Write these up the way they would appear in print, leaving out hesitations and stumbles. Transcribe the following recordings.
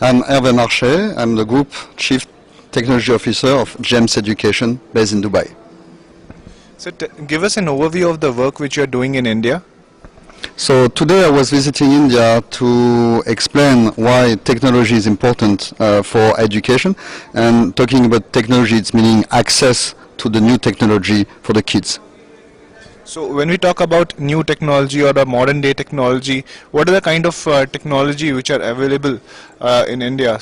I'm Herve Marchet. I'm the Group Chief Technology Officer of GEMS Education based in Dubai. So give us an overview of the work which you are doing in India. So today I was visiting India to explain why technology is important for education, and talking about technology, it's meaning access to the new technology for the kids. So when we talk about new technology or the modern day technology, what are the kind of technology which are available in India?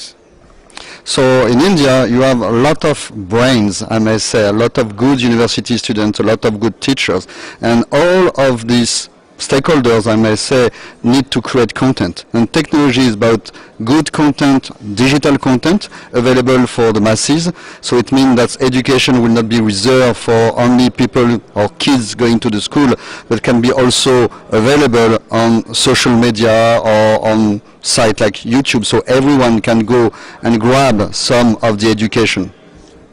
So in India you have a lot of brains, I may say, a lot of good university students, a lot of good teachers, and all of these stakeholders, I may say, need to create content. And technology is about good content, digital content, available for the masses. So it means that education will not be reserved for only people or kids going to the school, but can be also available on social media or on sites like YouTube, so everyone can go and grab some of the education.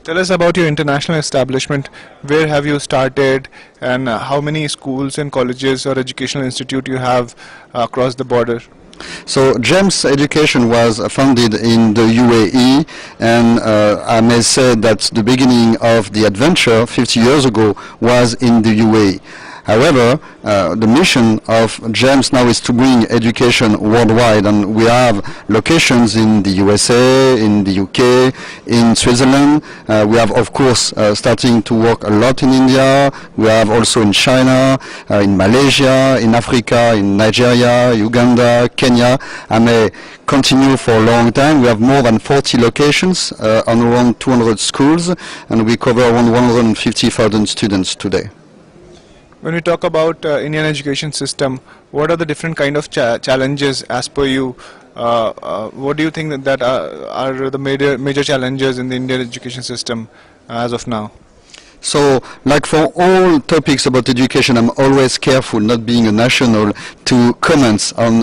Tell us about your international establishment. Where have you started, and how many schools and colleges or educational institute you have across the border? So GEMS Education was founded in the UAE, and I may say that the beginning of the adventure 50 years ago was in the UAE. However, the mission of GEMS now is to bring education worldwide, and we have locations in the USA, in the UK, in Switzerland. We have, of course, starting to work a lot in India. We have also in China, in Malaysia, in Africa, in Nigeria, Uganda, Kenya. I may continue for a long time. We have more than 40 locations on around 200 schools, and we cover around 150,000 students today. When we talk about Indian education system, what are the different kind of challenges as per you? What do you think that are the major challenges in the Indian education system as of now? So, like for all topics about education, I'm always careful, not being a national, to comment on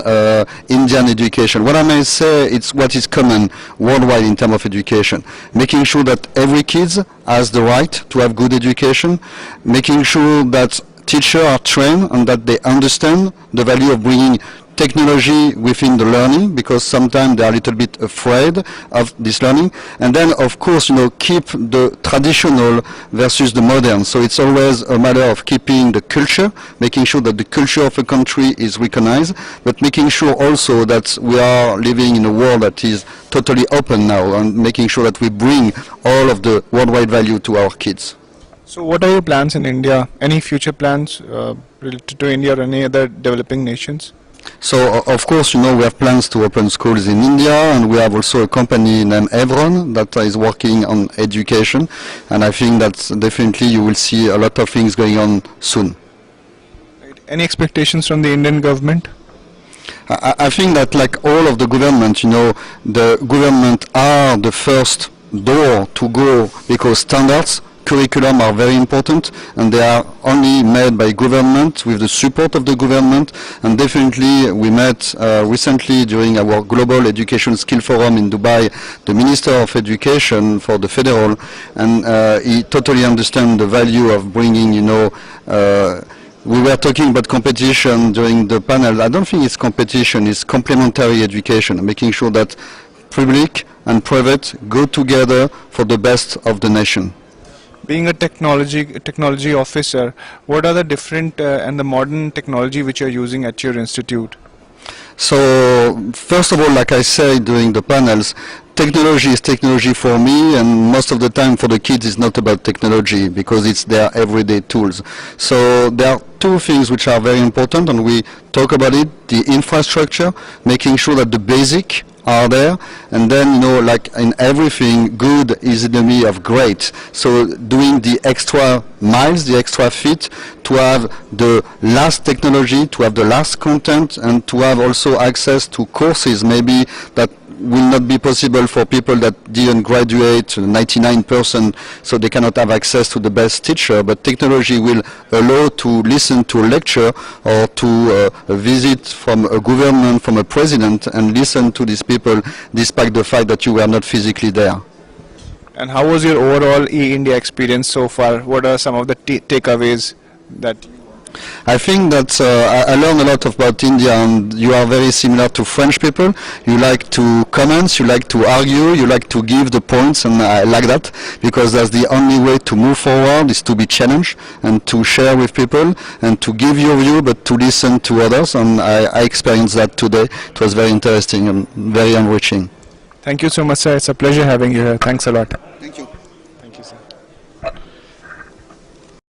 Indian education. What I may say, it's what is common worldwide in terms of education. Making sure that every kid has the right to have good education, making sure that teachers are trained and that they understand the value of bringing technology within the learning, because sometimes they are a little bit afraid of this learning. And then, of course, keep the traditional versus the modern. So it's always a matter of keeping the culture, making sure that the culture of a country is recognized, but making sure also that we are living in a world that is totally open now, and making sure that we bring all of the worldwide value to our kids. So what are your plans in India? Any future plans related to India or any other developing nations? So, of course, we have plans to open schools in India, and we have also a company named Herve that is working on education, and I think that definitely you will see a lot of things going on soon. Right. Any expectations from the Indian government? I think that, like all of the government, the government are the first door to go, because standards, curriculum are very important, and they are only made by government with the support of the government. And definitely we met recently during our Global Education Skill Forum in Dubai the Minister of Education for the federal, and he totally understands the value of bringing, we were talking about competition during the panel. I don't think it's competition, it's complementary education, making sure that public and private go together for the best of the nation. Being a technology officer, what are the different and the modern technology which you are using at your institute? So, first of all, like I said during the panels, technology is technology for me, and most of the time for the kids it's not about technology, because it's their everyday tools. So there are two things which are very important, and we talk about it: the infrastructure, making sure that the basic are there, and then like in everything, good is the enemy of great. So doing the extra miles, the extra feet, to have the last technology, to have the last content, and to have also access to courses maybe that will not be possible for people that didn't graduate 99%, so they cannot have access to the best teacher. But technology will allow to listen to a lecture or to a visit from a government, from a president, and listen to these people despite the fact that you were not physically there. And how was your overall eINDIA experience so far? What are some of the takeaways that I think that I learned a lot about India, and you are very similar to French people. You like to comment, you like to argue, you like to give the points, and I like that because that's the only way to move forward is to be challenged and to share with people and to give your view, but to listen to others. And I experienced that today. It was very interesting and very enriching. Thank you so much, sir. It's a pleasure having you here. Thanks a lot. Thank you.